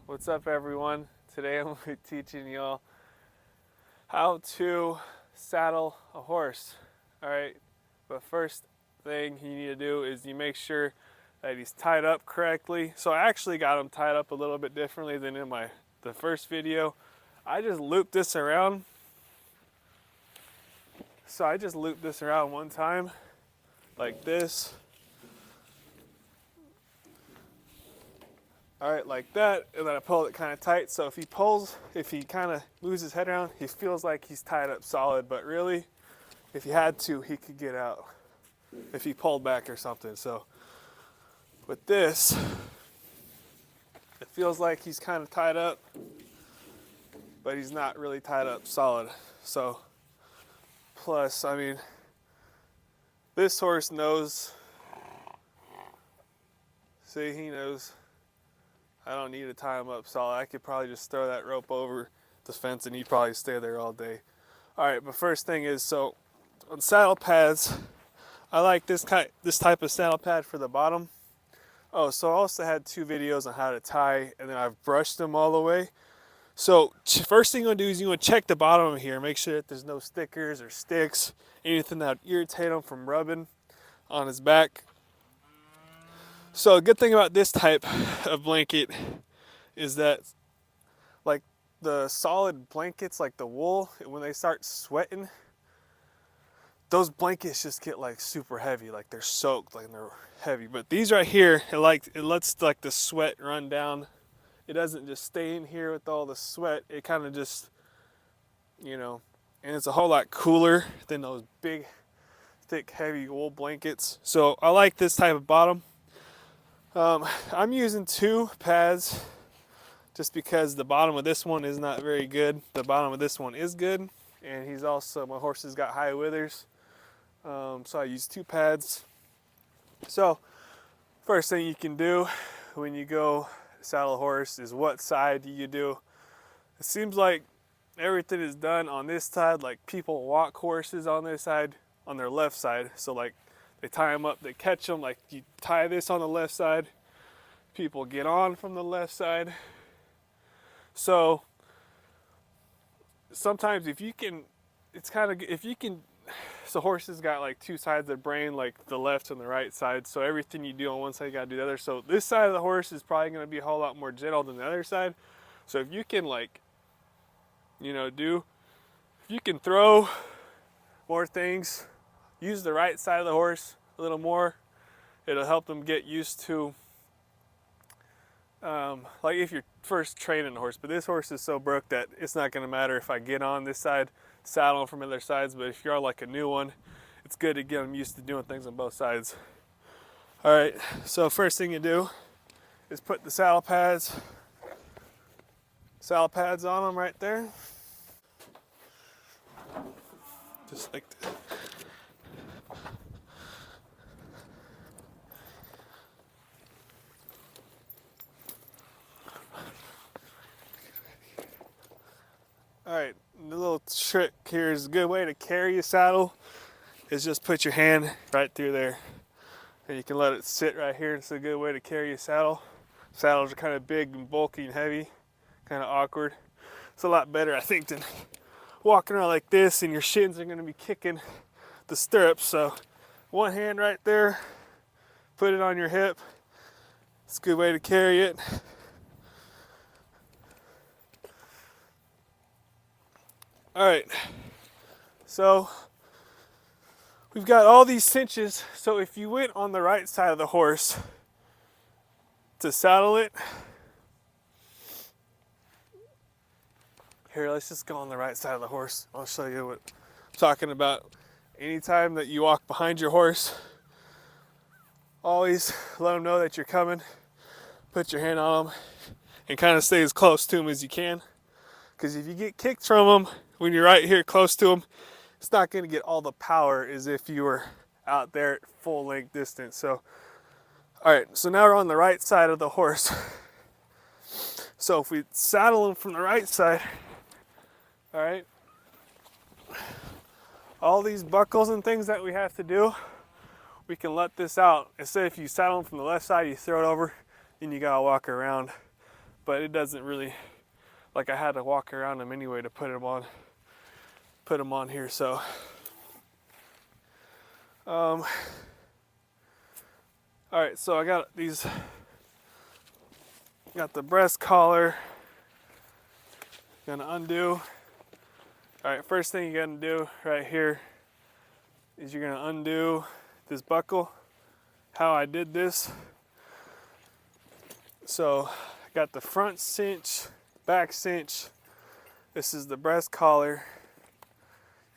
What's up, everyone? Today I'm going to be teaching y'all how to saddle a horse. Alright, but first thing you need to do is you make sure that he's tied up correctly. So I actually got him tied up a little bit differently than in the first video. I just looped this around. So I just looped this around one time like this. All right, like that, and then I pull it kind of tight. So if he kind of moves his head around, he feels like he's tied up solid, but really, if he had to, he could get out if he pulled back or something. So with this, it feels like he's kind of tied up, but he's not really tied up solid. So plus, I mean, this horse knows, see, he knows I don't need to tie him up solid. I could probably just throw that rope over the fence and he'd probably stay there all day. All right, but first thing is, so on saddle pads, I like this type of saddle pad for the bottom. Oh, so I also had 2 videos on how to tie, and then I've brushed them all the way. So first thing you're gonna do is you want to check the bottom of here, make sure that there's no stickers or sticks, anything that would irritate him from rubbing on his back. So a good thing about this type of blanket is that, like, the solid blankets, like the wool, when they start sweating, those blankets just get like super heavy, like they're soaked, like they're heavy. But these right here, it lets like the sweat run down. It doesn't just stay in here with all the sweat. It kind of just, and it's a whole lot cooler than those big, thick, heavy wool blankets. So I like this type of bottom. I'm using 2 pads just because the bottom of this one is not very good. The bottom of this one is good, and my horse has got high withers. So I use 2 pads. So first thing you can do when you go saddle a horse is, what side do you do? It seems like everything is done on this side. Like, people walk horses on this side, on their left side. So like, they tie them up, they catch them, like you tie this on the left side, people get on from the left side. So sometimes so horses got like 2 sides of their brain, like the left and the right side. So everything you do on one side, you gotta do the other. So this side of the horse is probably gonna be a whole lot more gentle than the other side. So if you can, like, if you can throw more things, use the right side of the horse a little more. It'll help them get used to, like if you're first training a horse. But this horse is so broke that it's not going to matter if I get on this side, saddle from other sides. But if you're like a new one, it's good to get them used to doing things on both sides. All right, so first thing you do is put the saddle pads on them right there. Just like that. All right, the little trick here is, a good way to carry a saddle is just put your hand right through there, and you can let it sit right here. It's a good way to carry a saddle. Saddles are kind of big and bulky and heavy, kind of awkward. It's a lot better, I think, than walking around like this and your shins are going to be kicking the stirrups. So one hand right there, put it on your hip. It's a good way to carry it. All right, so we've got all these cinches. So if you went on the right side of the horse to saddle it, here, let's just go on the right side of the horse. I'll show you what I'm talking about. Anytime that you walk behind your horse, always let them know that you're coming. Put your hand on them and kind of stay as close to them as you can. Because if you get kicked from them when you're right here close to them, it's not going to get all the power as if you were out there at full length distance. So, all right, so now we're on the right side of the horse. So if we saddle them from the right side, all right, all these buckles and things that we have to do, we can let this out. Instead, if you saddle them from the left side, you throw it over, then you gotta walk around. but it doesn't really, like I had to walk around them anyway to put them on here. So all right, so I got these, got the breast collar, gonna undo. All right, first thing you're gonna do right here is you're gonna undo this buckle. How I did this, so I got the front cinch, back cinch, this is the breast collar,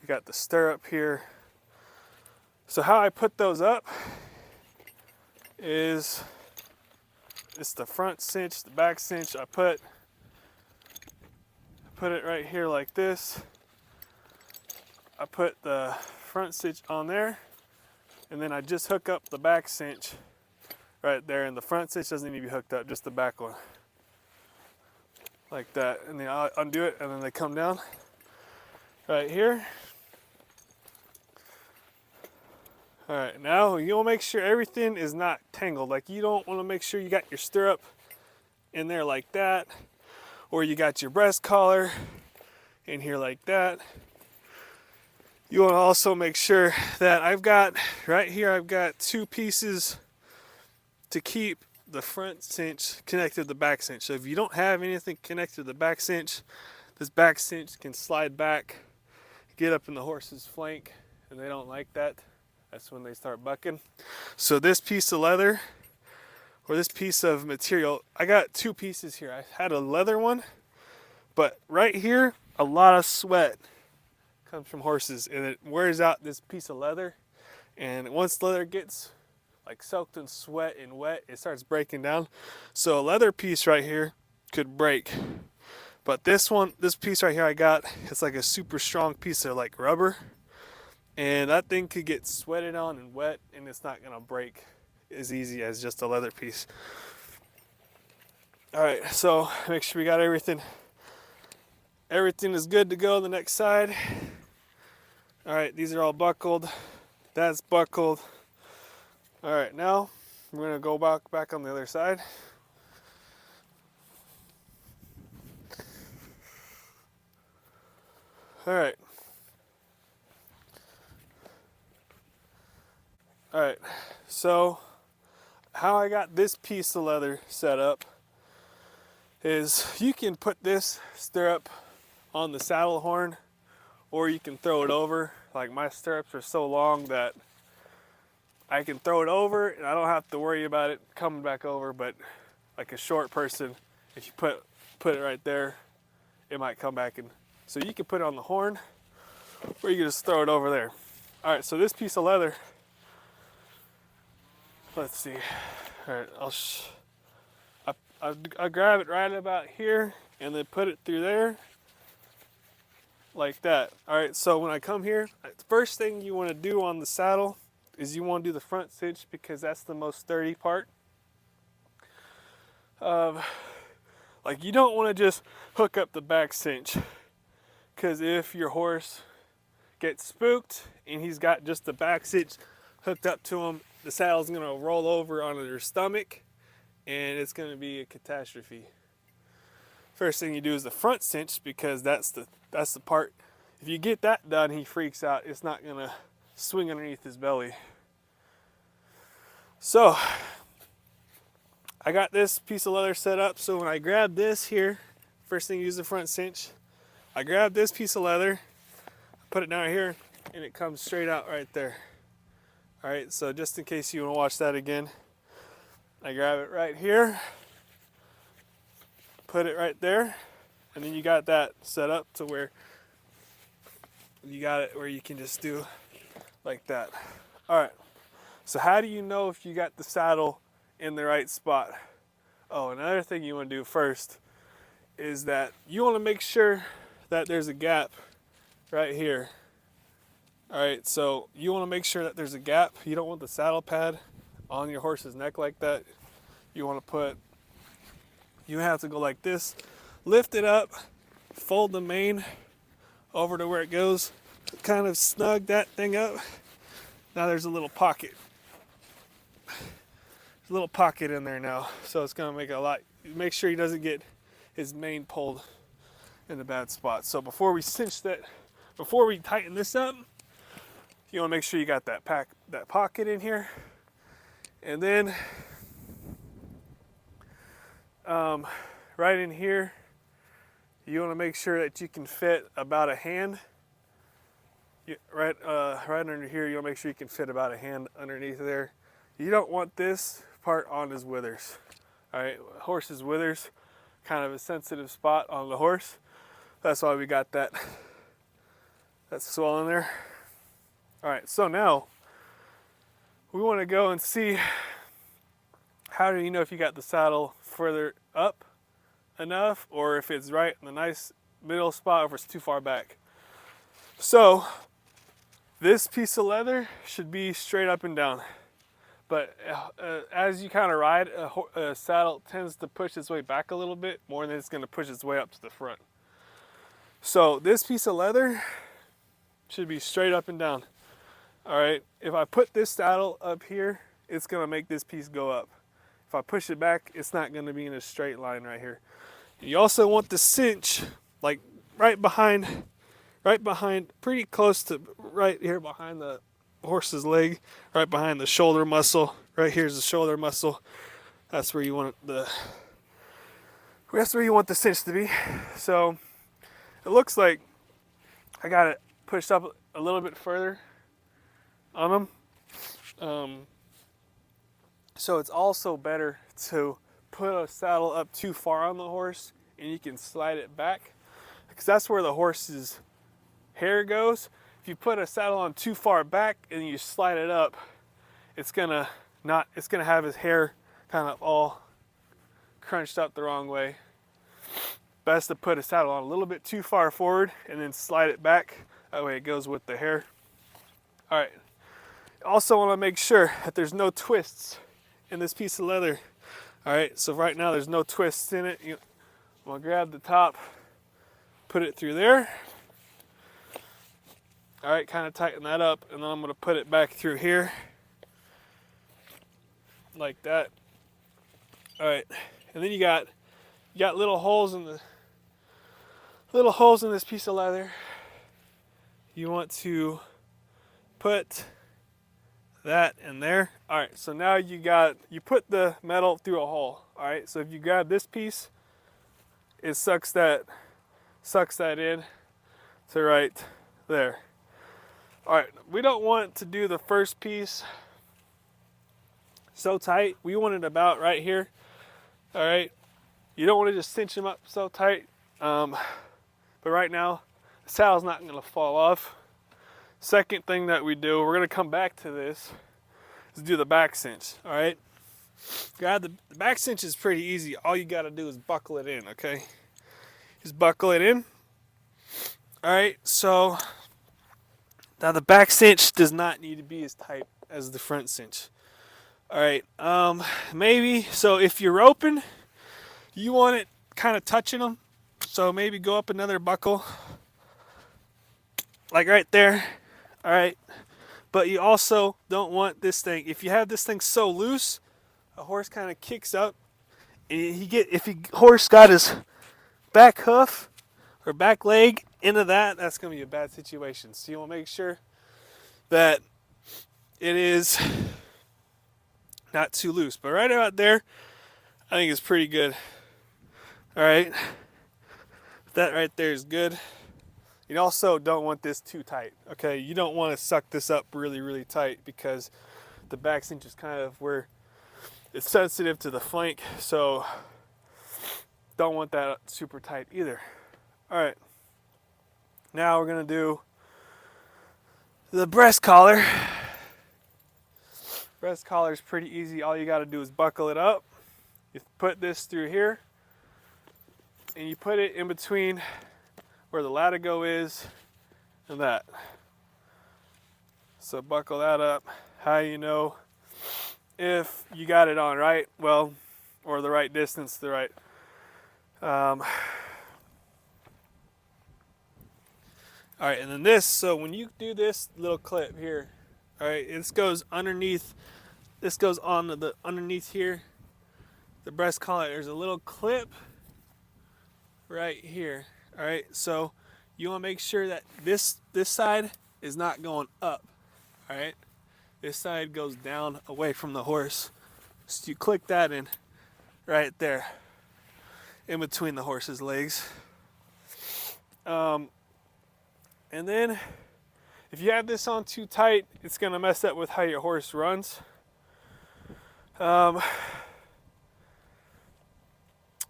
you got the stirrup here. So how I put those up is, it's the front cinch, the back cinch, I put it right here like this. I put the front cinch on there, and then I just hook up the back cinch right there, and the front cinch doesn't need to be hooked up, just the back one. Like that, and then I'll undo it, and then they come down right here. All right, now you'll make sure everything is not tangled. Like you don't want to make sure you got your stirrup in there like that, or you got your breast collar in here like that. You want to also make sure that I've got, right here, I've got two pieces to keep the front cinch connected to the back cinch. So if you don't have anything connected to the back cinch, this back cinch can slide back, get up in the horse's flank, and they don't like that. That's when they start bucking. So this piece of leather, or this piece of material, I got two pieces here. I had a leather one, but right here, a lot of sweat comes from horses, and it wears out this piece of leather. And once leather gets like soaked in sweat and wet, it starts breaking down. So a leather piece right here could break. But this piece right here I got, it's like a super strong piece of like rubber. And that thing could get sweated on and wet, and it's not gonna break as easy as just a leather piece. All right, so make sure we got everything. Everything is good to go the next side. All right, these are all buckled. That's buckled. All right, now we're gonna go back on the other side. All right. All right, so how I got this piece of leather set up is you can put this stirrup on the saddle horn, or you can throw it over. Like my stirrups are so long that I can throw it over and I don't have to worry about it coming back over. But like a short person, if you put it right there, it might come back. And so you can put it on the horn, or you can just throw it over there. All right, so this piece of leather, let's see. All right, I'll grab it right about here and then put it through there like that. All right, so when I come here, the first thing you want to do on the saddle is you want to do the front cinch, because that's the most sturdy part. Like you don't want to just hook up the back cinch, because if your horse gets spooked and he's got just the back cinch hooked up to him, the saddle's gonna roll over onto their stomach, and it's gonna be a catastrophe. First thing you do is the front cinch, because that's the part. If you get that done, he freaks out. It's not gonna swing underneath his belly. So I got this piece of leather set up. So when I grab this here, first thing you use the front cinch. I grab this piece of leather, put it down here, and it comes straight out right there. All right, so just in case you want to watch that again, I grab it right here, put it right there, and then you got that set up to where you got it where you can just do like that. All right, so how do you know if you got the saddle in the right spot? Oh, another thing you want to do first is that you want to make sure that there's a gap right here. All right, so you want to make sure that there's a gap. You don't want the saddle pad on your horse's neck like that. You have to go like this, lift it up, fold the mane over to where it goes, kind of snug that thing up. Now there's a little pocket. There's a little pocket in there now, so it's gonna make make sure he doesn't get his mane pulled in a bad spot. So before we before we tighten this up, you want to make sure you got that pocket in here. And then right in here, you want to make sure that you can fit about a hand. Right under here, you want to make sure you can fit about a hand underneath there. You don't want this part on his withers. All right, horse's withers, kind of a sensitive spot on the horse. That's why we got that swell in there. All right, so now we want to go and see, how do you know if you got the saddle further up enough, or if it's right in the nice middle spot, or if it's too far back. So this piece of leather should be straight up and down. But as you kind of ride, a saddle tends to push its way back a little bit more than it's going to push its way up to the front. So this piece of leather should be straight up and down. All right, if I put this saddle up here, it's going to make this piece go up. If I push it back, it's not going to be in a straight line right here. You also want the cinch like right behind, pretty close to right here behind the horse's leg, right behind the shoulder muscle. Right here's the shoulder muscle. That's where you want the cinch to be. So it looks like I got it pushed up a little bit further on them. So it's also better to put a saddle up too far on the horse and you can slide it back, because that's where the horse's hair goes. If you put a saddle on too far back and you slide it up, it's gonna have his hair kind of all crunched up the wrong way. Best to put a saddle on a little bit too far forward and then slide it back. That way it goes with the hair. All right. Also want to make sure that there's no twists in this piece of leather. All right, so right now there's no twists in it. I'm gonna grab the top, put it through there. All right, kind of tighten that up, and then I'm gonna put it back through here, like that. All right, and then you got little holes in this piece of leather. You want to put that in there. All right, so now you put the metal through a hole. All right, so if you grab this piece, it sucks that in to right there. All right, we don't want to do the first piece so tight. We want it about right here. All right, you don't want to just cinch them up so tight. But right now, the saddle's not going to fall off. Second thing that we do, we're going to come back to this, is do the back cinch. All right, the back cinch is pretty easy. All you got to do is buckle it in. Okay, just buckle it in. All right, so now the back cinch does not need to be as tight as the front cinch. All right, maybe, so if you're roping, you want it kind of touching them. So maybe go up another buckle, like right there. All right, but you also don't want this thing, if you have this thing so loose, a horse kind of kicks up, and if horse got his back hoof or back leg into that, that's going to be a bad situation. So you want to make sure that it is not too loose. But right about there, I think it's pretty good. All right, that right there is good. You also don't want this too tight. Okay, you don't want to suck this up really, really tight, because the back cinch is kind of where it's sensitive to the flank. So don't want that super tight either. All right, now we're gonna do the breast collar. Breast collar is pretty easy. All you got to do is buckle it up. You put this through here, and you put it in between where the latigo is and that. So buckle that up. How you know if you got it on right, well, or the right distance, the right. All right, and then this, so when you do this little clip here, all right, this goes underneath, this goes on the underneath here, the breast collar. There's a little clip right here. All right, so you want to make sure that this side is not going up. All right, this side goes down away from the horse. So you click that in right there, in between the horse's legs. And then if you have this on too tight, it's gonna mess up with how your horse runs. And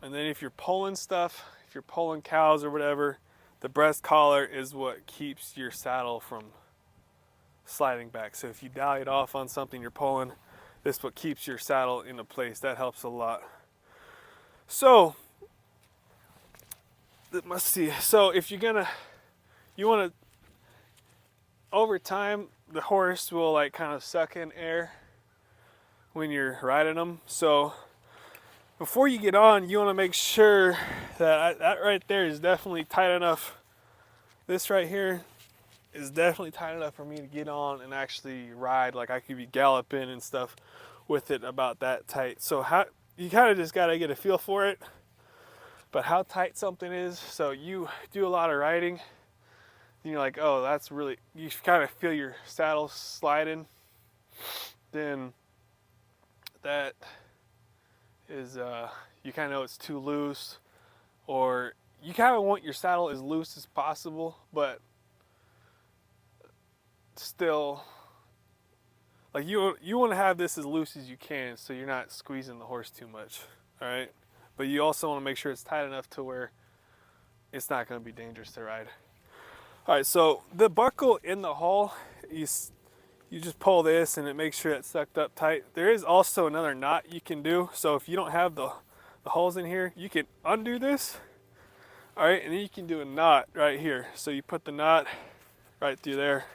then if you're pulling stuff, if you're pulling cows or whatever, the breast collar is what keeps your saddle from sliding back. So if you dial it off on something you're pulling, this is what keeps your saddle into place. That helps a lot. So let's see. So if you want to, over time, the horse will like kind of suck in air when you're riding them. So before you get on, you want to make sure that that right there is definitely tight enough. This right here is definitely tight enough for me to get on and actually ride. Like I could be galloping and stuff with it about that tight. So you kind of just got to get a feel for it, but how tight something is. So you do a lot of riding, and you're like, oh, that's really, you kind of feel your saddle sliding, then that is, you kind of know it's too loose, or you kind of want your saddle as loose as possible, but still, like you want to have this as loose as you can so you're not squeezing the horse too much, all right? But you also want to make sure it's tight enough to where it's not going to be dangerous to ride. All right, so the buckle in the hull, you just pull this and it makes sure it's sucked up tight. There is also another knot you can do. So if you don't have the holes in here, you can undo this. All right, and then you can do a knot right here. So you put the knot right through there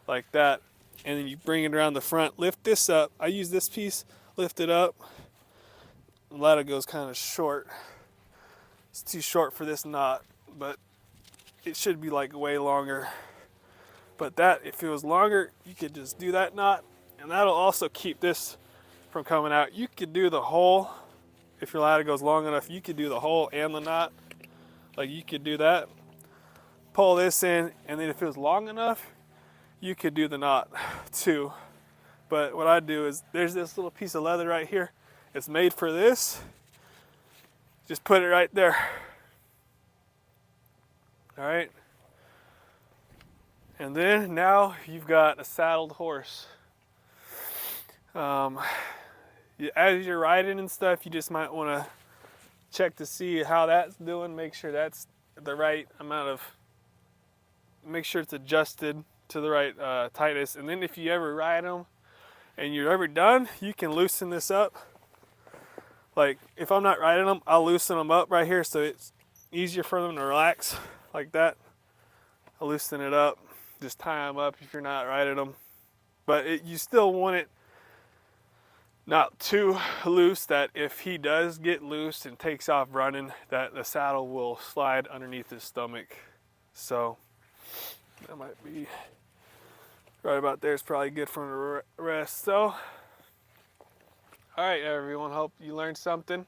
like that, and then you bring it around the front, lift this up. I use this piece, lift it up. The ladder goes kind of short. It's too short for this knot, but it should be like way longer. But that, if it was longer, you could just do that knot, and that'll also keep this from coming out. You could do the hole, if your ladder goes long enough, you could do the hole and the knot. Like you could do that, pull this in, and then if it was long enough, you could do the knot too. But what I do is, there's this little piece of leather right here. It's made for this. Just put it right there. All right. And then now you've got a saddled horse. As you're riding and stuff, you just might want to check to see how that's doing. Make sure that's the right amount of, make sure it's adjusted to the right tightness. And then if you ever ride them and you're ever done, you can loosen this up. Like if I'm not riding them, I'll loosen them up right here so it's easier for them to relax like that. I'll loosen it up, just tie them up if you're not riding them. But you still want it not too loose, that if he does get loose and takes off running, that the saddle will slide underneath his stomach. So that might be right about there. It's probably good for him to rest. So all right, everyone, hope you learned something.